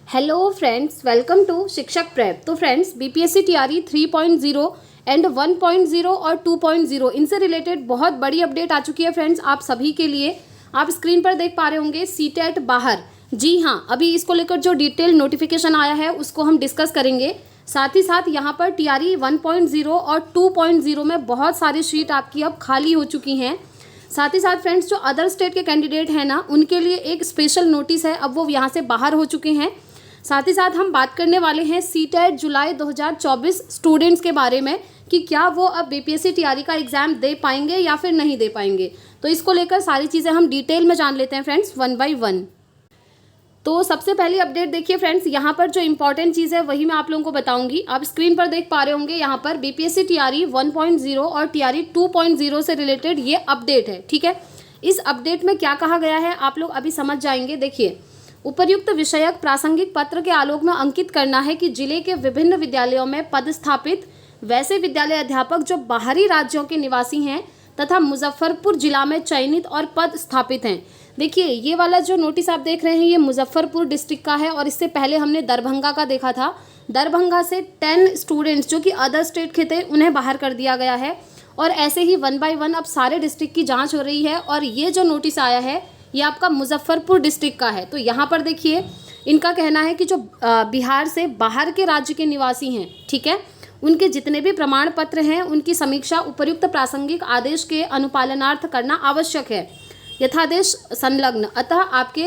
Hello friends, welcome to शिक्षक prep. तो friends, BPSC TRE 3.0 and 1.0 और 2.0 इनसे रिलेटेड बहुत बड़ी अपडेट आ चुकी है फ्रेंड्स आप सभी के लिए। आप स्क्रीन पर देख पा रहे होंगे सीटेट बाहर। जी हाँ, अभी इसको लेकर जो डिटेल नोटिफिकेशन आया है उसको हम डिस्कस करेंगे। साथ ही साथ यहाँ पर टीआरई 1.0 और 2.0 में बहुत सारी सीट आपकी अब खाली हो चुकी हैं। साथ ही साथ फ्रेंड्स, जो अदर स्टेट के कैंडिडेट हैं ना, उनके लिए एक स्पेशल नोटिस है, अब वो यहाँ से बाहर हो चुके हैं। साथ ही साथ हम बात करने वाले हैं सीटेट जुलाई 2024 स्टूडेंट्स के बारे में कि क्या वो अब बीपीएससी टीआरई का एग्जाम दे पाएंगे या फिर नहीं दे पाएंगे। तो इसको लेकर सारी चीज़ें हम डिटेल में जान लेते हैं फ्रेंड्स, वन बाय वन। तो सबसे पहली अपडेट देखिए फ्रेंड्स, यहाँ पर जो इंपॉर्टेंट चीज़ है वही मैं आप लोगों को बताऊंगी। आप स्क्रीन पर देख पा रहे होंगे, यहाँ पर बीपीएससी टीआरई 1.0 और टीआरई 2.0 से रिलेटेड ये अपडेट है। ठीक है, इस अपडेट में क्या कहा गया है आप लोग अभी समझ जाएंगे। देखिए, उपर्युक्त विषयक प्रासंगिक पत्र के आलोक में अंकित करना है कि जिले के विभिन्न विद्यालयों में पदस्थापित वैसे विद्यालय अध्यापक जो बाहरी राज्यों के निवासी हैं तथा मुजफ्फरपुर जिला में चयनित और पद स्थापित हैं। देखिए, ये वाला जो नोटिस आप देख रहे हैं ये मुजफ्फरपुर डिस्ट्रिक्ट का है और इससे पहले हमने दरभंगा का देखा था। दरभंगा से 10 स्टूडेंट्स जो कि अदर स्टेट के थे उन्हें बाहर कर दिया गया है और ऐसे ही 1 बाय 1 अब सारे डिस्ट्रिक्ट की जाँच हो रही है। और ये जो नोटिस आया है ये आपका मुजफ्फरपुर डिस्ट्रिक्ट का है। तो यहाँ पर देखिए, इनका कहना है कि जो बिहार से बाहर के राज्य के निवासी हैं, ठीक है, उनके जितने भी प्रमाण पत्र हैं उनकी समीक्षा उपर्युक्त प्रासंगिक आदेश के अनुपालनार्थ करना आवश्यक है, यथादेश संलग्न। अतः आपके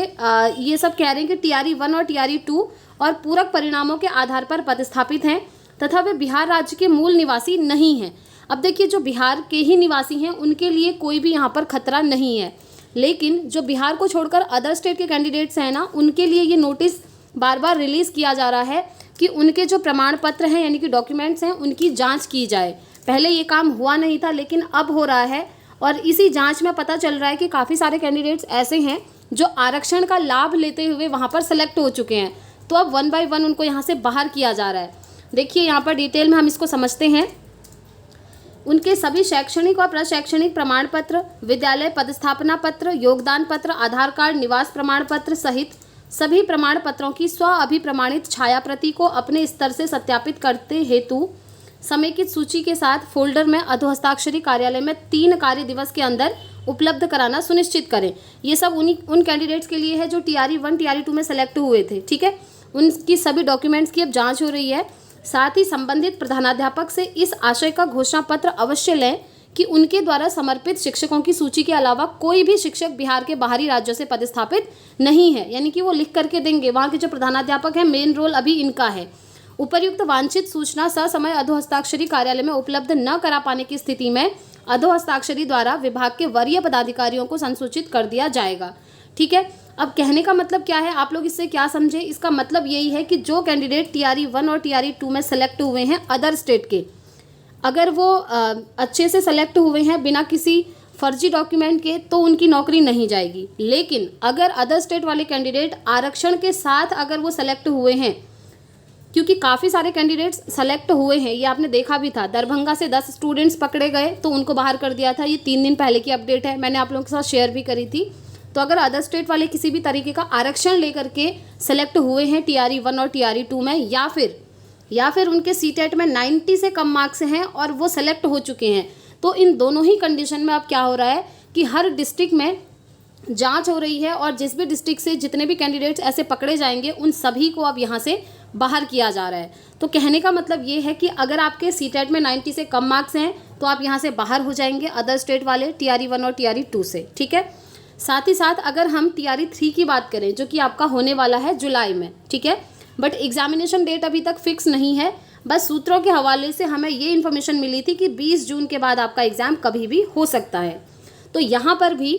ये सब कह रहे हैं कि टीआरई 1 और टीआरई 2 और पूरक परिणामों के आधार पर पदस्थापित हैं तथा वे बिहार राज्य के मूल निवासी नहीं हैं। अब देखिए, जो बिहार के ही निवासी हैं उनके लिए कोई भी यहाँ पर खतरा नहीं है, लेकिन जो बिहार को छोड़कर अदर स्टेट के कैंडिडेट्स हैं ना, उनके लिए ये नोटिस बार बार रिलीज़ किया जा रहा है कि उनके जो प्रमाण पत्र हैं यानी कि डॉक्यूमेंट्स हैं उनकी जांच की जाए। पहले ये काम हुआ नहीं था लेकिन अब हो रहा है और इसी जांच में पता चल रहा है कि काफ़ी सारे कैंडिडेट्स ऐसे हैं जो आरक्षण का लाभ लेते हुए वहाँ पर सेलेक्ट हो चुके हैं। तो अब 1 बाय 1 उनको यहाँ से बाहर किया जा रहा है। देखिए, यहाँ पर डिटेल में हम इसको समझते हैं। उनके सभी शैक्षणिक और प्रशैक्षणिक प्रमाण पत्र, विद्यालय पदस्थापना पत्र, योगदान पत्र, आधार कार्ड, निवास प्रमाण पत्र सहित सभी प्रमाण पत्रों की स्व अभिप्रमाणित छाया प्रति को अपने स्तर से सत्यापित करते हेतु समेकित सूची के साथ फोल्डर में अधोहस्ताक्षरी कार्यालय में 3 कार्य दिवस के अंदर उपलब्ध कराना सुनिश्चित करें। ये सब उन कैंडिडेट्स के लिए है जो टीआरई 1 टीआरई 2 में सेलेक्ट हुए थे। ठीक है, उनकी सभी डॉक्यूमेंट्स की अब जाँच हो रही है। साथ ही संबंधित प्रधानाध्यापक से इस आशय का घोषणा पत्र अवश्य लें कि उनके द्वारा समर्पित शिक्षकों की सूची के अलावा कोई भी शिक्षक बिहार के बाहरी राज्यों से पदस्थापित नहीं है, यानी कि वो लिख करके देंगे। वहाँ के जो प्रधानाध्यापक हैं, मेन रोल अभी इनका है। उपर्युक्त वांछित सूचना ससमय अधोहस्ताक्षरी कार्यालय में उपलब्ध न करा पाने की स्थिति में अधोहस्ताक्षरी द्वारा विभाग के वरीय पदाधिकारियों को संसूचित कर दिया जाएगा। ठीक है, अब कहने का मतलब क्या है, आप लोग इससे क्या समझे? इसका मतलब यही है कि जो कैंडिडेट टीआरई 1 और टीआरई 2 में सेलेक्ट हुए हैं अदर स्टेट के, अगर वो अच्छे से सेलेक्ट हुए हैं बिना किसी फर्जी डॉक्यूमेंट के, तो उनकी नौकरी नहीं जाएगी। लेकिन अगर अदर स्टेट वाले कैंडिडेट आरक्षण के साथ अगर वो सेलेक्ट हुए हैं, क्योंकि काफ़ी सारे कैंडिडेट्स सेलेक्ट हुए हैं, ये आपने देखा भी था, दरभंगा से 10 स्टूडेंट्स पकड़े गए तो उनको बाहर कर दिया था। ये 3 दिन पहले की अपडेट है, मैंने आप लोगों के साथ शेयर भी करी थी। तो अगर अदर स्टेट वाले किसी भी तरीके का आरक्षण लेकर के सेलेक्ट हुए हैं टीआरई 1 और टीआरई 2 में, या फिर उनके सीटेट में 90 से कम मार्क्स हैं और वो सेलेक्ट हो चुके हैं, तो इन दोनों ही कंडीशन में अब क्या हो रहा है कि हर डिस्ट्रिक्ट में जांच हो रही है और जिस भी डिस्ट्रिक्ट से जितने भी कैंडिडेट्स ऐसे पकड़े जाएंगे उन सभी को अब यहाँ से बाहर किया जा रहा है। तो कहने का मतलब ये है कि अगर आपके सीटेट में 90 से कम मार्क्स हैं तो आप यहाँ से बाहर हो जाएंगे अदर स्टेट वाले टीआरई 1 और टीआरई 2 से। ठीक है, साथ ही साथ अगर हम टीआरई 3 की बात करें जो कि आपका होने वाला है जुलाई में, ठीक है, बट एग्जामिनेशन डेट अभी तक फिक्स नहीं है। बस सूत्रों के हवाले से हमें ये इन्फॉर्मेशन मिली थी कि 20 जून के बाद आपका एग्ज़ाम कभी भी हो सकता है। तो यहाँ पर भी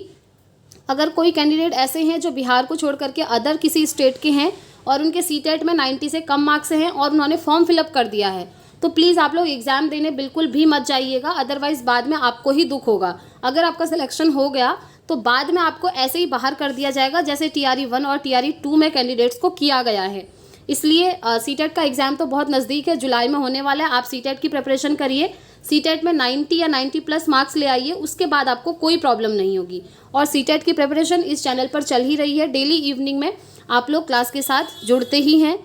अगर कोई कैंडिडेट ऐसे हैं जो बिहार को छोड़ करके अदर किसी स्टेट के हैं और उनके सीटेट में 90 से कम मार्क्स हैं और उन्होंने फॉर्म फिलअप कर दिया है, तो प्लीज़ आप लोग एग्ज़ाम देने बिल्कुल भी मत जाइएगा, अदरवाइज़ बाद में आपको ही दुख होगा। अगर आपका सिलेक्शन हो गया तो बाद में आपको ऐसे ही बाहर कर दिया जाएगा जैसे टीआरई 1 और टीआरई 2 में कैंडिडेट्स को किया गया है। इसलिए सीटेट का एग्ज़ाम तो बहुत नज़दीक है, जुलाई में होने वाला है। आप सीटेट की प्रिपरेशन करिए, सीटेट में 90 या 90 प्लस मार्क्स ले आइए, उसके बाद आपको कोई प्रॉब्लम नहीं होगी। और सीटेट की प्रिपरेशन इस चैनल पर चल ही रही है, डेली इवनिंग में आप लोग क्लास के साथ जुड़ते ही हैं।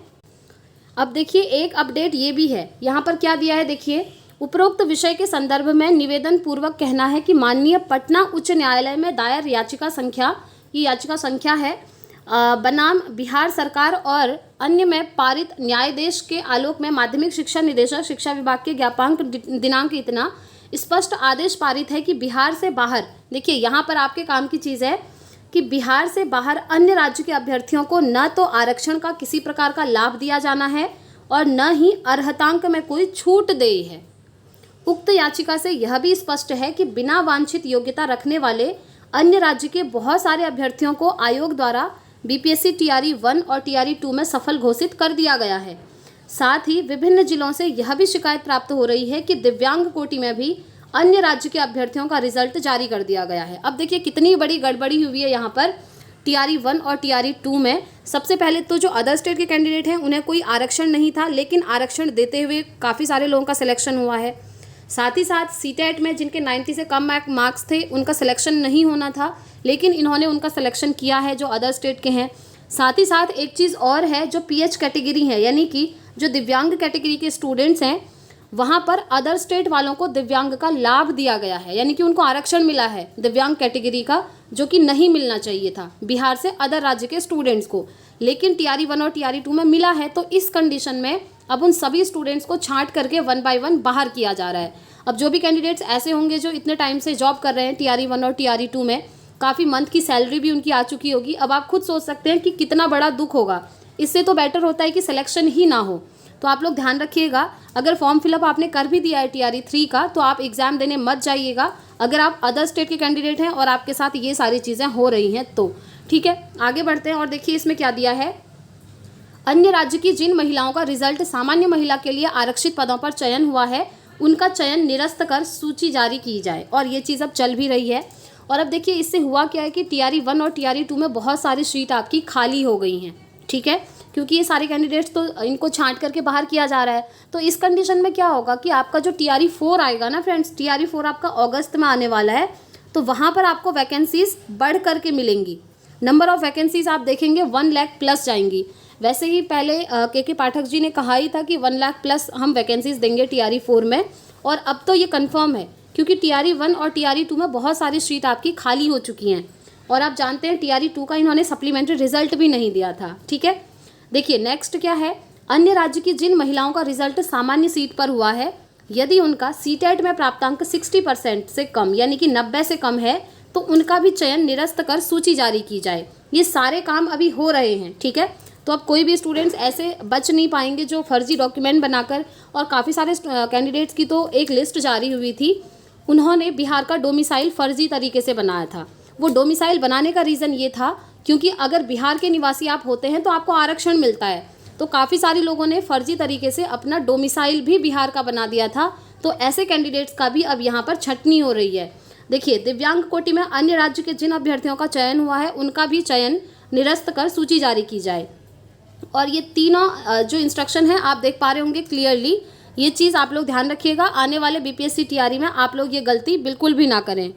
अब देखिए एक अपडेट ये भी है, यहाँ पर क्या दिया है देखिए, उपरोक्त विषय के संदर्भ में निवेदन पूर्वक कहना है कि माननीय पटना उच्च न्यायालय में दायर याचिका संख्या है बनाम बिहार सरकार और अन्य में पारित न्यायाधीश के आलोक में माध्यमिक शिक्षा निदेशक शिक्षा विभाग के ज्ञापांक दिनांक इतना स्पष्ट आदेश पारित है कि बिहार से बाहर, देखिए यहाँ पर आपके काम की चीज़ है कि बिहार से बाहर अन्य राज्य के अभ्यर्थियों को न तो आरक्षण का किसी प्रकार का लाभ दिया जाना है और न ही अर्हतांक में कोई छूट दे है। उक्त याचिका से यह भी स्पष्ट है कि बिना वांछित योग्यता रखने वाले अन्य राज्य के बहुत सारे अभ्यर्थियों को आयोग द्वारा बीपीएससी टीआरई 1 और टीआरई 2 में सफल घोषित कर दिया गया है। साथ ही विभिन्न जिलों से यह भी शिकायत प्राप्त हो रही है कि दिव्यांग कोटि में भी अन्य राज्य के अभ्यर्थियों का रिजल्ट जारी कर दिया गया है। अब देखिए कितनी बड़ी गड़बड़ी हुई है यहाँ पर टीआरई 1 और टीआरई 2 में। सबसे पहले तो जो अदर स्टेट के कैंडिडेट हैं उन्हें कोई आरक्षण नहीं था, लेकिन आरक्षण देते हुए काफ़ी सारे लोगों का सिलेक्शन हुआ है। साथ ही साथ सीटेट में जिनके 90 से कम मार्क्स थे उनका सिलेक्शन नहीं होना था, लेकिन इन्होंने उनका सिलेक्शन किया है जो अदर स्टेट के हैं। साथ ही साथ एक चीज़ और है, जो पीएच कैटेगरी है यानी कि जो दिव्यांग कैटेगरी के स्टूडेंट्स हैं वहाँ पर अदर स्टेट वालों को दिव्यांग का लाभ दिया गया है, यानी कि उनको आरक्षण मिला है दिव्यांग कैटेगरी का, जो कि नहीं मिलना चाहिए था बिहार से अदर राज्य के स्टूडेंट्स को, लेकिन टीआरई 1 और टीआरई 2 में मिला है। तो इस कंडीशन में अब उन सभी स्टूडेंट्स को छांट करके 1 बाय 1 बाहर किया जा रहा है। अब जो भी कैंडिडेट्स ऐसे होंगे जो इतने टाइम से जॉब कर रहे हैं टीआरई 1 और टीआरई 2 में, काफ़ी मंथ की सैलरी भी उनकी आ चुकी होगी। अब आप खुद सोच सकते हैं कि कितना बड़ा दुख होगा। इससे तो बेटर होता है कि सिलेक्शन ही ना हो। तो आप लोग ध्यान रखिएगा, अगर फॉर्म फिलअप आपने कर भी दिया है टीआरई 3 का तो आप एग्ज़ाम देने मत जाइएगा, अगर आप अदर स्टेट के कैंडिडेट हैं और आपके साथ ये सारी चीज़ें हो रही हैं तो। ठीक है, आगे बढ़ते हैं और देखिए इसमें क्या दिया है। अन्य राज्य की जिन महिलाओं का रिजल्ट सामान्य महिला के लिए आरक्षित पदों पर चयन हुआ है उनका चयन निरस्त कर सूची जारी की जाए, और ये चीज़ अब चल भी रही है। और अब देखिए इससे हुआ क्या है कि टीआरई 1 और टीआरई 2 में बहुत सारी सीट आपकी खाली हो गई हैं। ठीक है, क्योंकि ये सारे कैंडिडेट्स तो इनको छांट करके बाहर किया जा रहा है। तो इस कंडीशन में क्या होगा कि आपका जो टीआरई 4 आएगा ना फ्रेंड्स, टीआरई 4 आपका अगस्त में आने वाला है, तो वहाँ पर आपको वैकेंसीज बढ़ करके मिलेंगी। नंबर ऑफ वैकेंसीज आप देखेंगे 1 लाख प्लस जाएंगी। वैसे ही पहले के पाठक जी ने कहा ही था कि 1 लाख प्लस हम वैकेंसीज देंगे टीआरई 4 में, और अब तो ये कंफर्म है क्योंकि टीआरई 1 और टीआरई 2 में बहुत सारी सीट आपकी खाली हो चुकी हैं। और आप जानते हैं टीआरई 2 का इन्होंने सप्लीमेंट्री रिजल्ट भी नहीं दिया था। ठीक है, देखिए नेक्स्ट क्या है, अन्य राज्य की जिन महिलाओं का रिजल्ट सामान्य सीट पर हुआ है, यदि उनका सीटेट में प्राप्तांक 60% से कम यानी कि 90 से कम है तो उनका भी चयन निरस्त कर सूची जारी की जाए। ये सारे काम अभी हो रहे हैं। ठीक है, तो अब कोई भी स्टूडेंट्स ऐसे बच नहीं पाएंगे जो फर्जी डॉक्यूमेंट बनाकर, और काफ़ी सारे कैंडिडेट्स की तो एक लिस्ट जारी हुई थी, उन्होंने बिहार का डोमिसाइल फर्जी तरीके से बनाया था। वो डोमिसाइल बनाने का रीज़न ये था क्योंकि अगर बिहार के निवासी आप होते हैं तो आपको आरक्षण मिलता है, तो काफ़ी सारे लोगों ने फर्जी तरीके से अपना डोमिसाइल भी बिहार का बना दिया था। तो ऐसे कैंडिडेट्स का भी अब यहाँ पर छटनी हो रही है। देखिए दिव्यांग कोटि में अन्य राज्य के जिन अभ्यर्थियों का चयन हुआ है उनका भी चयन निरस्त कर सूची जारी की जाए। और ये तीनों जो इंस्ट्रक्शन है आप देख पा रहे होंगे क्लियरली, ये चीज़ आप लोग ध्यान रखिएगा, आने वाले बीपीएससी टीआरई में आप लोग ये गलती बिल्कुल भी ना करें।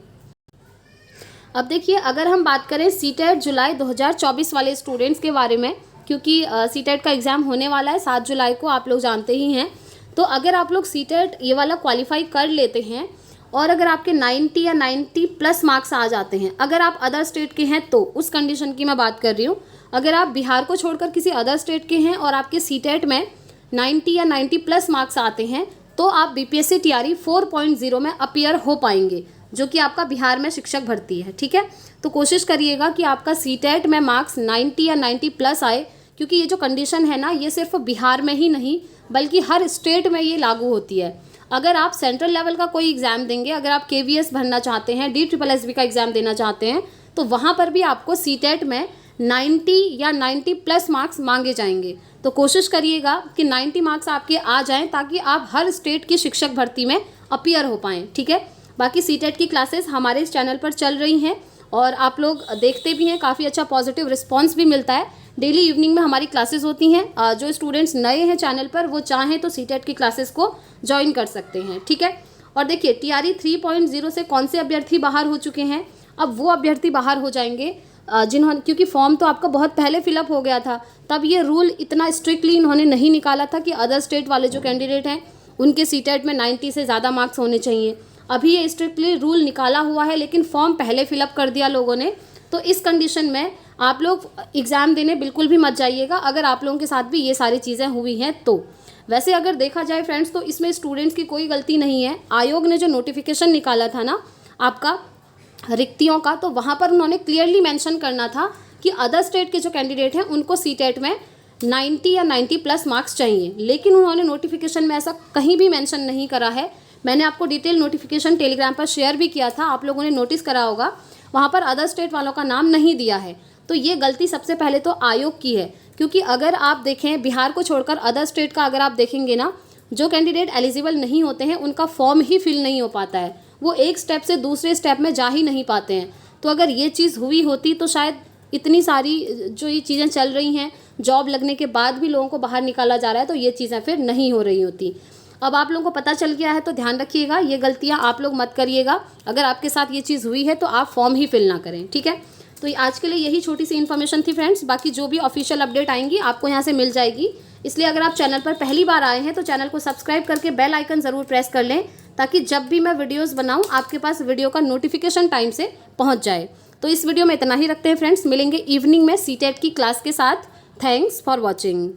अब देखिए अगर हम बात करें सीटेट जुलाई 2024 वाले स्टूडेंट्स के बारे में, क्योंकि सीटेट का एग्ज़ाम होने वाला है 7 जुलाई को, आप लोग जानते ही हैं। तो अगर आप लोग सीटेट ये वाला क्वालिफाई कर लेते हैं और अगर आपके 90 या 90 प्लस मार्क्स आ जाते हैं, अगर आप अदर स्टेट के हैं तो उस कंडीशन की मैं बात कर रही हूँ। अगर आप बिहार को छोड़कर किसी अदर स्टेट के हैं और आपके सीटेट में 90 या 90 प्लस मार्क्स आते हैं तो आप बीपीएससी टीआरई 4.0 में अपीयर हो पाएंगे, जो कि आपका बिहार में शिक्षक भर्ती है। ठीक है, तो कोशिश करिएगा कि आपका सीटेट में मार्क्स 90 या 90 प्लस आए, क्योंकि ये जो कंडीशन है ना ये सिर्फ बिहार में ही नहीं बल्कि हर स्टेट में ये लागू होती है। अगर आप सेंट्रल लेवल का कोई एग्ज़ाम देंगे, अगर आप केवीएस भरना चाहते हैं, DSSB का एग्ज़ाम देना चाहते हैं, तो वहाँ पर भी आपको सीटेट में 90 या 90 प्लस मार्क्स मांगे जाएंगे। तो कोशिश करिएगा कि 90 मार्क्स आपके आ जाएं ताकि आप हर स्टेट की शिक्षक भर्ती में अपीयर हो पाएँ। ठीक है, बाकी सीटेट की क्लासेस हमारे इस चैनल पर चल रही हैं और आप लोग देखते भी हैं, काफ़ी अच्छा पॉजिटिव रिस्पांस भी मिलता है। डेली इवनिंग में हमारी क्लासेस होती हैं। जो स्टूडेंट्स नए हैं चैनल पर वो चाहें तो सीटेट की क्लासेस को ज्वाइन कर सकते हैं। ठीक है, और देखिए टीआरई 3.0 से कौन से अभ्यर्थी बाहर हो चुके हैं। अब वो अभ्यर्थी बाहर हो जाएंगे जिन्होंने, क्योंकि फॉर्म तो आपका बहुत पहले फिलअप हो गया था, तब ये रूल इतना स्ट्रिक्टली इन्होंने नहीं निकाला था कि अदर स्टेट वाले जो कैंडिडेट हैं उनके सीटेट में 90 से ज़्यादा मार्क्स होने चाहिए। अभी ये स्ट्रिक्टली रूल निकाला हुआ है, लेकिन फॉर्म पहले फिलअप कर दिया लोगों ने। तो इस कंडीशन में आप लोग एग्ज़ाम देने बिल्कुल भी मत जाइएगा, अगर आप लोगों के साथ भी ये सारी चीज़ें हुई हैं तो। वैसे अगर देखा जाए फ्रेंड्स, तो इसमें स्टूडेंट्स की कोई गलती नहीं है। आयोग ने जो नोटिफिकेशन निकाला था ना आपका रिक्तियों का, तो वहाँ पर उन्होंने क्लियरली मेंशन करना था कि अदर स्टेट के जो कैंडिडेट हैं उनको सीटेट में 90 या 90 प्लस मार्क्स चाहिए, लेकिन उन्होंने नोटिफिकेशन में ऐसा कहीं भी मेंशन नहीं करा है। मैंने आपको डिटेल नोटिफिकेशन टेलीग्राम पर शेयर भी किया था, आप लोगों ने नोटिस करा होगा, वहाँ पर अदर स्टेट वालों का नाम नहीं दिया है। तो ये गलती सबसे पहले तो आयोग की है, क्योंकि अगर आप देखें बिहार को छोड़कर अदर स्टेट का अगर आप देखेंगे ना, जो कैंडिडेट एलिजिबल नहीं होते हैं उनका फॉर्म ही फिल नहीं हो पाता है, वो एक स्टेप से दूसरे स्टेप में जा ही नहीं पाते हैं। तो अगर ये चीज़ हुई होती तो शायद इतनी सारी जो ये चीज़ें चल रही हैं, जॉब लगने के बाद भी लोगों को बाहर निकाला जा रहा है, तो ये चीज़ें फिर नहीं हो रही होती। अब आप लोगों को पता चल गया है, तो ध्यान रखिएगा, ये गलतियाँ आप लोग मत करिएगा। अगर आपके साथ ये चीज़ हुई है तो आप फॉर्म ही फिल ना करें, ठीक है। तो आज के लिए यही छोटी सी इन्फॉर्मेशन थी फ्रेंड्स। बाकी जो भी ऑफिशियल अपडेट आएंगी आपको यहाँ से मिल जाएगी, इसलिए अगर आप चैनल पर पहली बार आए हैं तो चैनल को सब्सक्राइब करके बेल आइकन ज़रूर प्रेस कर लें, ताकि जब भी मैं वीडियोस बनाऊं आपके पास वीडियो का नोटिफिकेशन टाइम से पहुंच जाए। तो इस वीडियो में इतना ही रखते हैं फ्रेंड्स, मिलेंगे इवनिंग में सीटेट की क्लास के साथ। Thanks for watching.